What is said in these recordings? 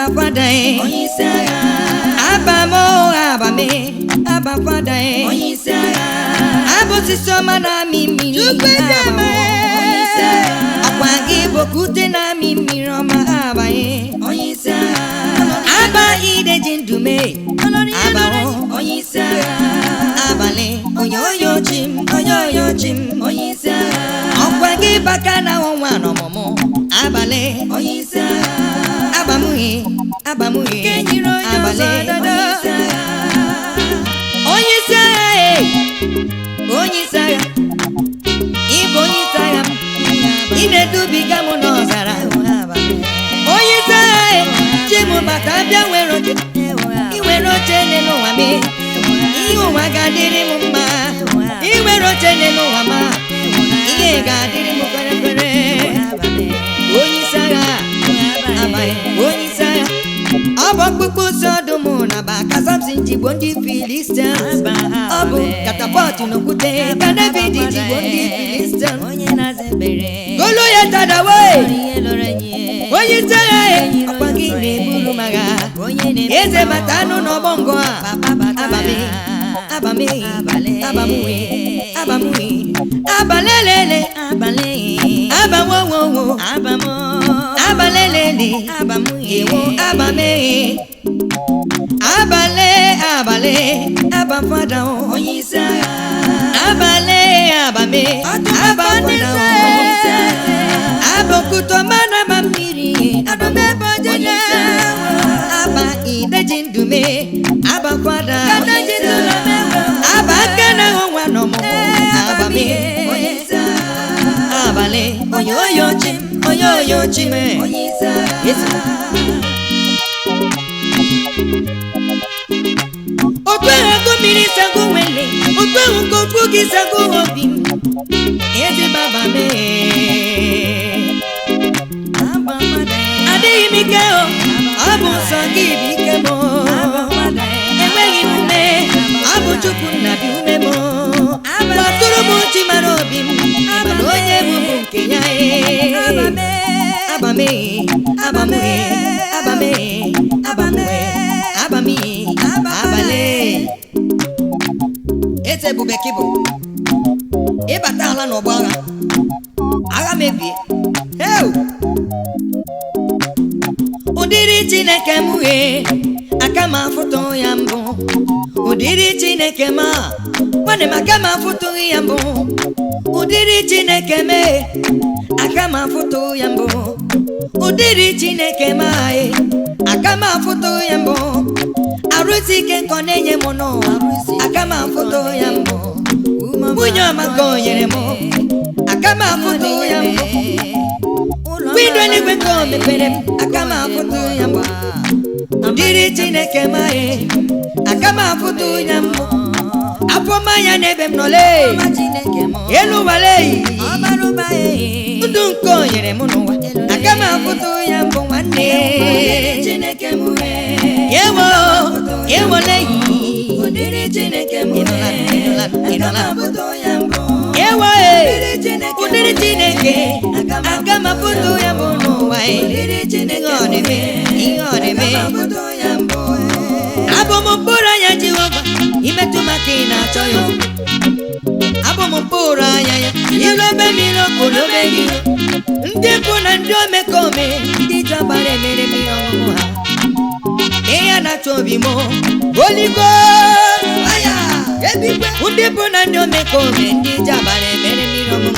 Abba Father, Abba Mo, Abba Me, Abba Father, Abba Sisoma na mimi, Abba Gibo Kute na mimi, Roma Abba, Abba Ide Jindume, Abba O, Abba Le, Oyo Jim, Abba Gibakana Wano Momo, Abba Le, Abamuhi, Abale, Onyisaya, Ibonyisaya, Inedubiga Monozara, Onyisaya, Chimu Matabia Weroche, Iweroche no Wame, Iwagadiri Mumma, Iweroche no Wama, Iyegadiri Mukare, Onyisaya, Onyisaya, Abakuku Sodomona, Bakazam Jibondi Philistines, Abu Catapult no Kute, David Jibondi Philistines, Goloya Tadaway, Onyisaya, Apagini Bulumaga, Eze Matano no Bongo, Abame, Abalele, Abawo, Abalele, Abale, Abba Father, Onyisaya, Abale, Abame, Abba Abokuto Mana Mamiri, Abame Bajana, Abba Ide Jindume, Abba Father, Abba Kana Wanomo, Abame, Abale, Oyo Jime, Okweho miri sago wele, okweho kokugi sago obi. Eze baba me, ade imike o, abu sangi bike mo. Ewe imume, abu chuku na bi umemo. Maturu muchi marobi, maloye mubuke ya e. Abame, Abale. Ete bubekibo. Ebata ala no gbara. Agha mebie. Hey! Udiri Chineke muhe, akama foto ya mbụ. Udiri Chineke ma, wane makama foto ya mbụ. Udiri Chineke me, akama foto ya mbụ. Udiri Chineke ma, akama foto ya mbụ. Arusi ke konenye mono, akama foto ya mbụ. Munyo magoyere mo, akama foto ya mbụ. Windo ni weko mepere, akama foto ya mbụ. Udiri Chineke ma, akama foto ya mbụ. Apoma ya nebe mnole, elu wale, udunko yere mono, akama foto ya mbụ wane. Yewo leyi, udiri Chineke mu, akama foto ya mbụ. Yewo udiri Chineke, akama foto ya mbụ n'ụwa. Udiri Chineke ihoneme, abomupura ya Jehova, imetumaki na choyo. Abomupura ya ilebe milo kulobegi. Ndimpu na ndome kome, ndijabare mere miyo ha. Eya na chobi mo, Holy Ghost, fire. Ndimpu na ndome kome, ndijabare mere miyo mo.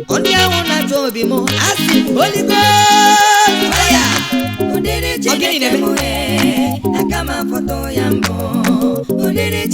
Ondia una chobi mo, asi Holy Ghost, fire.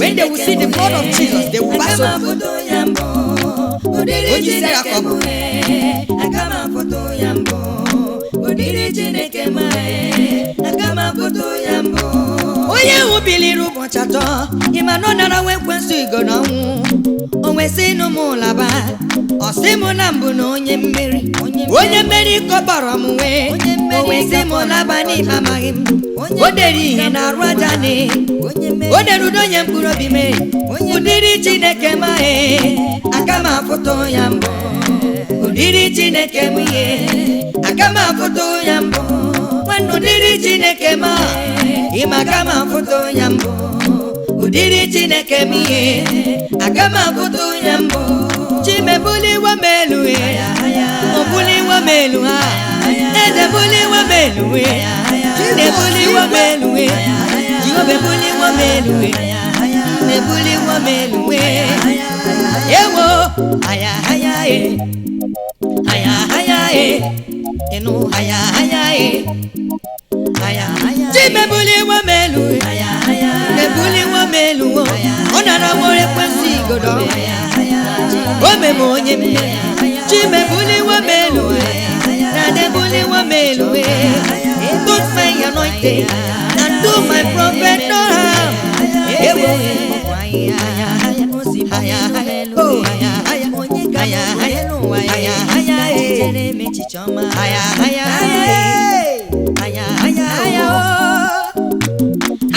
When they will see the blood of Jesus, they will pass over. Oye ubiliru bochato, imano nara wekwensu igonamu. Onwesi no mulaba, osimu nambu no onye mmeri. Onye mmeri kobara muwe, onwesi mulaba ni mamagim. Oderi ihe na rajane, oderu donye mkuro bime. Udiri Chineke ma akama foto ya mbụ. Udiri Chineke mu akama foto ya mbụ. nwanne ụdịrị Chineke ma ịma kama foto ya mbụ ụdịrị Chineke m ihe akama foto ya mbụ chimebuliwa melu obuliwa melu ha edebuliwa melu chinebuliwa melu jiobebuliwa melu nebuliwa melu ewo aya aya enu aya chimebuliwa melu nebuliwa melu onara wore kwesi godo omeme onye mme chimebuliwa melu na nebuliwa melu put my anointing and do my prophet no harm ewo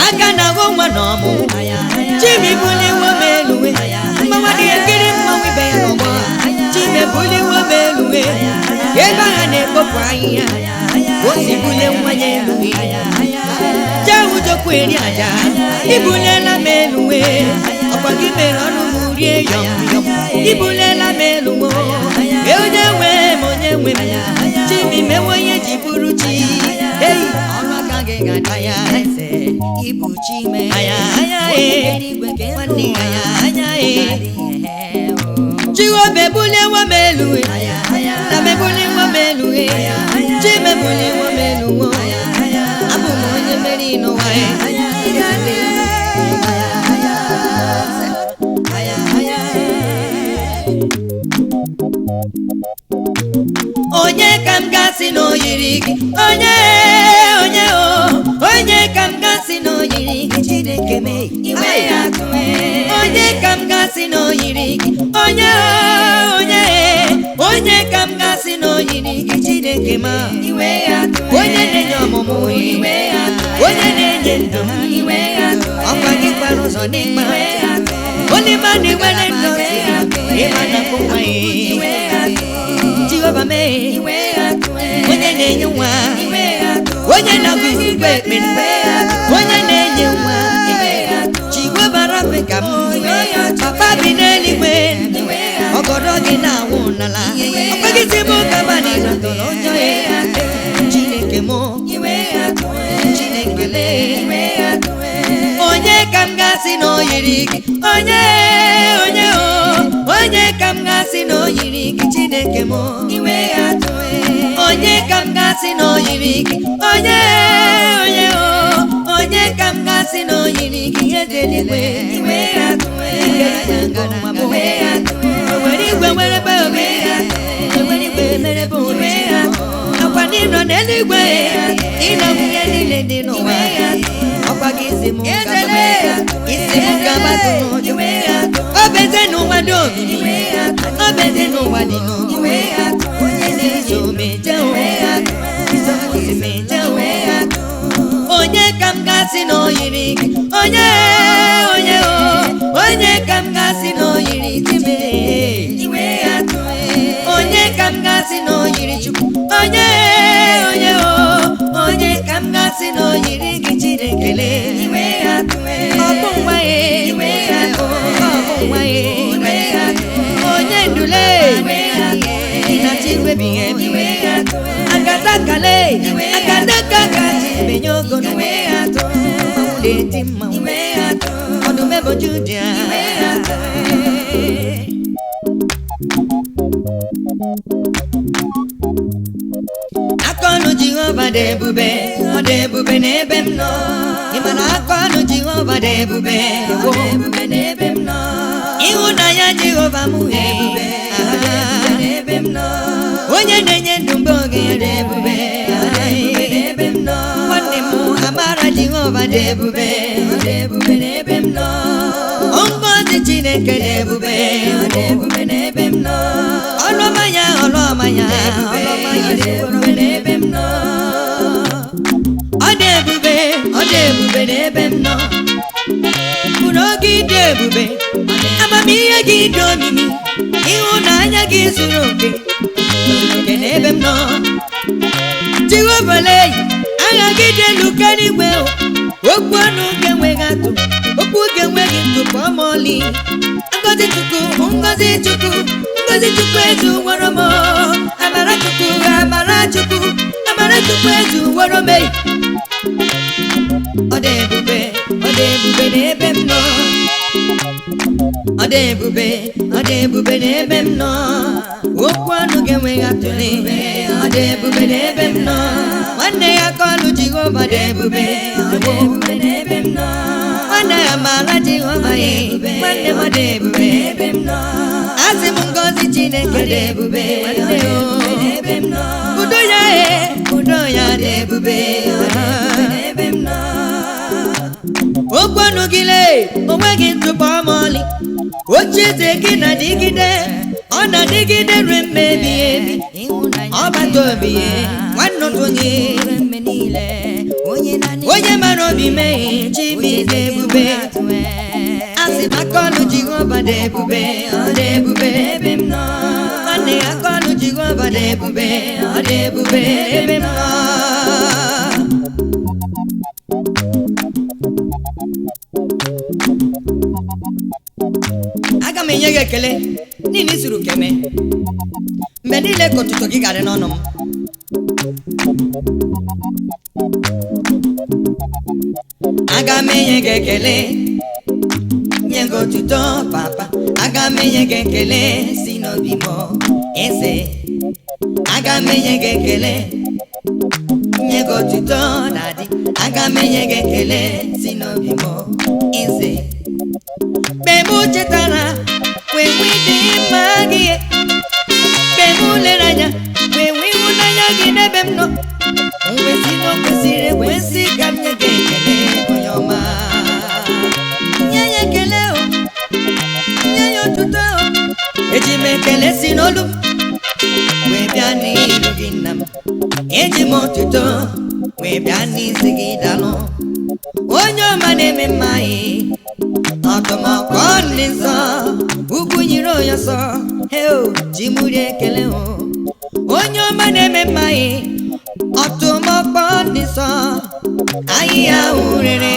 agana go manomu chimebuliwa melu mama di ngiri mama be no chimebuliwa melu eba hane popaya osibule nwanye elu jawu jokweri aja ibulela melu ọkwagi mere ọnụ murie yom ibulela melu onye nwe chimi mewenye jiburu chi ei ọnụ aka gị gada ya ese ibu chime Chiwobe bulewa melu na mebulewa melu chimebulewa melu abu monye merino wae onye kam gasi no yirigi onye kam gasi no yirigi Chineke me iwe atwe onye kam gasi no yirigi onye kam gasi no yirigi Chineke ma iwe atwe onye nenyo momo iwe atwe onye nenye ndo iwe atwe ọkwagi kwaro zo n'ikpa only man iwe ndo imana kumwa iwe atwe Jehovah me onye nenye nwa onye na-agụzigwe ekpere onye na-enye nwa Jehovah Rapha m papa bi n'eluigwe ọgọdọ gị na-awụ n'ala ọkpagịzi m kabani n'ụtọrọ ọjọọ Chineke m Chineke onye ka m gasị na oyiri gị onye ka m gasị na oyiri gị Chineke m onye ka m gasị na oyiri gị onye ka m gasị na oyiri gị eze eluigwe nwere igwe nwere be ome nwere igwe mere be ome akwa n'ịnọ n'eluigwe ịnọ ihe niile dị n'ụwa ọkwa gị isi m gaba obeze n'ụwa dị omimi obeze n'ụwa dị n'ụwa onye ka m gasị na oyiri gị onye ka m gasị na oyiri time onye ka m gasị na oyiri Chukwu onye ka m gasị na oyiri gị Chinekele ọbụ nwa onye ndule inachiwebighị akatakale akatakakaji menye ogono eti mma ọdụmebo Judia akọnụ Jehova dị ebube ọ dị ebube n'ebe m nọ ịmana akọnụ Jehova dị ebube n'ebe m nọ ịhụnanya Jehova m ebube n'ebe m nọ onye na-enye ndụ mgbe oge ya dị ebube n'ebe m nọ nwanne m amara Jehova dị ebube n'ebe m nọ ngọzi Chineke dị ebube n'ebe m nọ ọlụọma ya dị ebube n'ebe m nọ ọ dị ebube n'ebe m nọ mkpụrụ oge dị ebube amamihe gị dị omimi ịhụnanya gị zuru oke n'ebe m nọ Jehova leyi agide lukeni gwe okwu ọnụ ga-enweghị atụ okwu ga-enweghị ntụpọ ọmọli ngozi chukwu ezu wọrọ m amara chukwu ezu wọrọ m ọ dị ebube n'ebe m nọ ọ dị ebube n'ebe m nọ okwu ọnụ ga-enweghị atụ ọ dị ebube n'ebe m nọ nwanne ya kọlụ Jehova dị ebube n'ebe m nọ nwanne ya mara Jehova nwanne m dị ebube n'ebe m nọ asị m ngozi Chineke dị ebube n'ebe m nọ udo ya dị ebube n'ebe m nọ okwu ọnụ gị lee onweghị ntụpọ ọmọli ocheeze gị na-adịgide ọ na-adịgide ruo mmebi ebi ọbata obi nwanne otu onye mara obi mee chibi dị ebube asị maka ọnụ Jehova dị ebube ọ dị ebube ebe m nọ nwanne ya aka ọnụ Jehova dị ebube ọ dị ebube ebe m nọ aga m enye gị ekele niile isuru keme mgbe niile ka otuto gị gara n'ọnụ m aga m enye gị ekele nye gị otuto papa aga m enye gị ekele si n'obi m eze aga m enye gị ekele nye gị otuto dadị aga m enye gị ekele si n'obi m eze mgbe m chetara wee nwee dị mma gị mgbe m lere anya wee nwee ịhụnanya gị n'ebe m nọ mwezi na o kwesịrị ekwesị ka m nye gị ekele onye ọma nye ya ekele nye ya otuto eji m ekele si n'olu m wee bịa n'iru gị nna m eji m otuto wee bịa n'isi gị dalụ onye ọma na-eme mma ọtụmọkpọ ndị nsọ ugwu nyiri onye nsọ ji muri ekele onye ọma na-eme mma ọtụmọkpọ ndị nsọ ahịhịa ahụ rere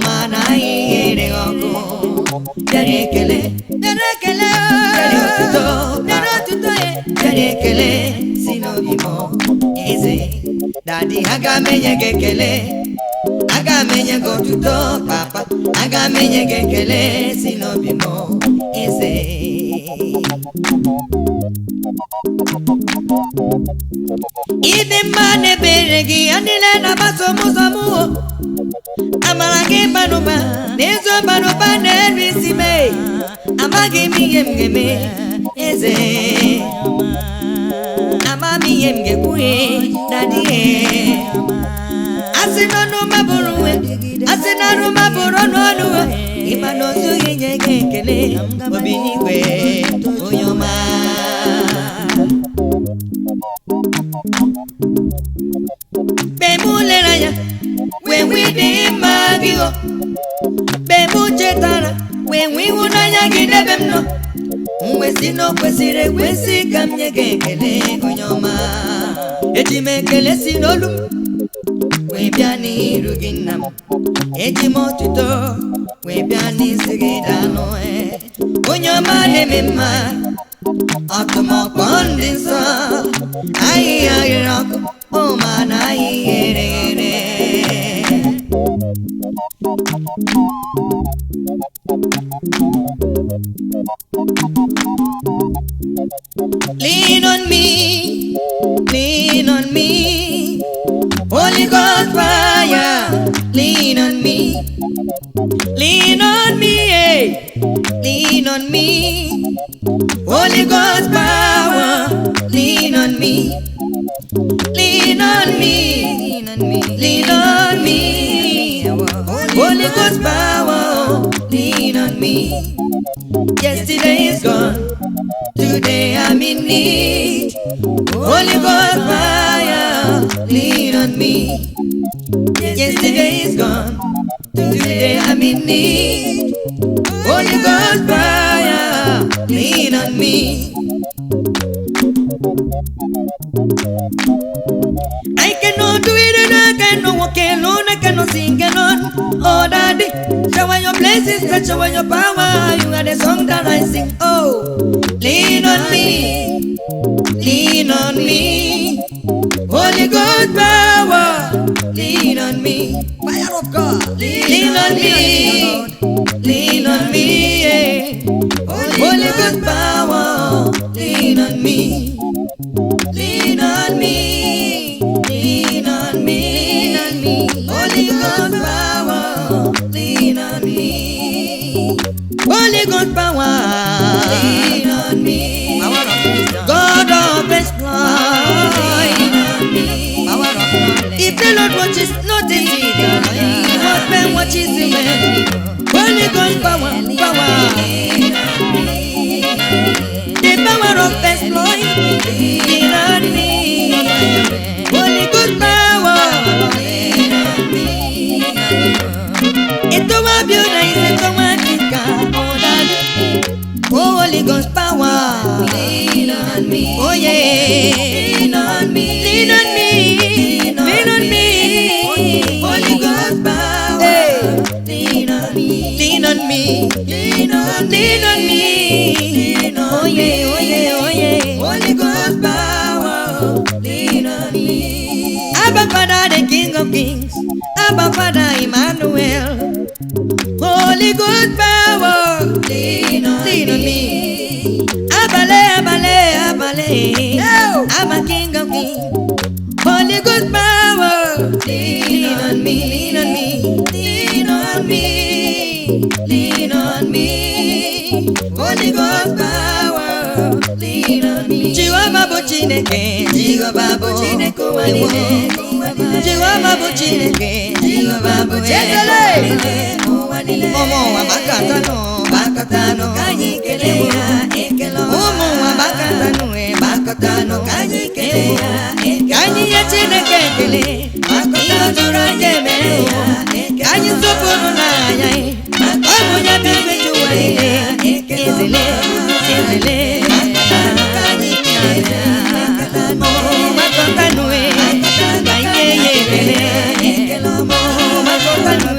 ma na ahịhịa ere ọkụ bịara ekele bịara otuto bịara ekele si n'obi m eze dadị aga m enye gị ekele aga m enye gị otuto papa aga m enye gị ekele si n'obi m eze ịdị mma na-ebere gị ya niile na-agbaso m ụzọ m amara gị banụba na ezo banụba na-eri isi m amaghị m ihe m ga-eme eze ama m ihe m ga-ekwughe dadị asị n'ọnụ mabụrụ asị n'ọnụ mabụrụ ọnụ ịma na ozughị nye gị ekele obi n'igwe onye ọma mgbe m lere anya wee nwee dị mma gị mgbe m chetara wee nwee ịhụnanya gị n'ebe m nọ mwesi na o kwesịrị ekwesị ka m nye gị ekele onye ọma eji m ekele si n'olu m wee bịa n'iru gị nna m eji m otuto wee bịa n'isi gị dalụ onye ọma na-eme mma ọtụmọkpọ ndị nsọ ahịhịa ghere ọkụ ma na ahịhịa ere ere lean on me Holy Ghost fire lean on me lean on me Holy Ghost power lean on me Holy Ghost power lean on me yesterday is gone today I'm in need Holy Ghost fire lean on me yesterday is gone today I'm in need Holy Ghost fire lean on me I cannot do it and I cannot walk alone, I cannot sing alone. Oh daddy, shower your blessings, and shower your power. You are the song that I sing. Oh, lean on me, lean on me. Holy Ghost power, lean on me. Fire of God, lean on me, lean on me. Yeah. Holy Ghost power, lean on me, lean on me, lean on me, lean on me. Holy Ghost power, lean on me. Holy Ghost power, lean on me. God of exploit, lean on me. If the Lord watches, not the leader. What man watches the man. Holy Ghost power, power. The power of exploit, lean on me. Holy Ghost power, lean on me. It's our beauty, it's our kika. Oh, Holy Ghost power, lean on me. Oh yeah, lean on me, lean on me, lean on me. Holy Ghost power, lean on me, lean on me, lean on me. Oh yeah, oh yeah, oh yeah. Holy Ghost power, lean on me. Abba Father, the King of Kings. Abba Father, Emmanuel. Holy Ghost power, lean on me. Abale, abale, abale. Abba King of Kings. Holy Ghost power, lean on me, lean on me, lean on me, lean on me. Holy Ghost power, lean on me. Jehovah Bochineke, Jehovah Bochineke, Jehovah Bochineke, Jehovah Bochineke. Omo abakatano, bakatano, kanyikelea, ekelo. Omo abakatano, bakatano, kanyikelea, ekelo. Kanyiye chinekele, bakatano turangeme, kanyi soporo na yai. Omo nyabibe juwaile, ezele, ezele. Bakatano, kanyikelea, ekelo. Omo bakatano, kanyikelea, ekelo. Omo bakatano,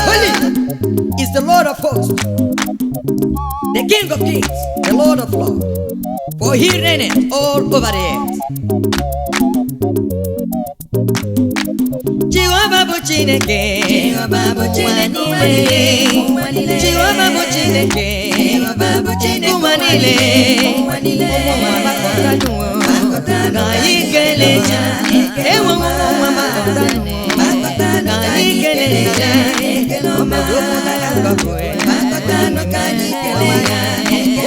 Holy is the Lord of hosts, the King of kings, the Lord of lords, for he reigneth all over the earth. Jehovah Bochineke, Jehovah Bochineke, Jehovah Bochineke, Jehovah Bochineke, Umanile, Naikeleja, Ewa Makotane, Naikeleja, Omadomo Nakakwe, Makotano Kanikeleja,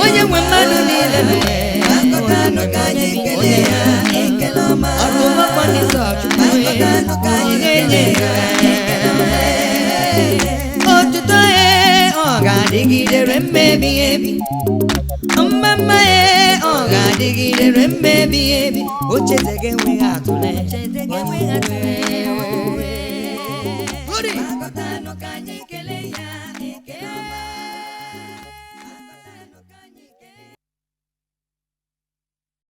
Oye Wamanu Nile, Makotano Kanikeleja, Aruma Panisachu, Makotano Kanikeleja, Otutoe, Oga Digide Rembe Biebi, Mama, Oga adịgidere mmebi ebi, ocheze gị enweghị atụle.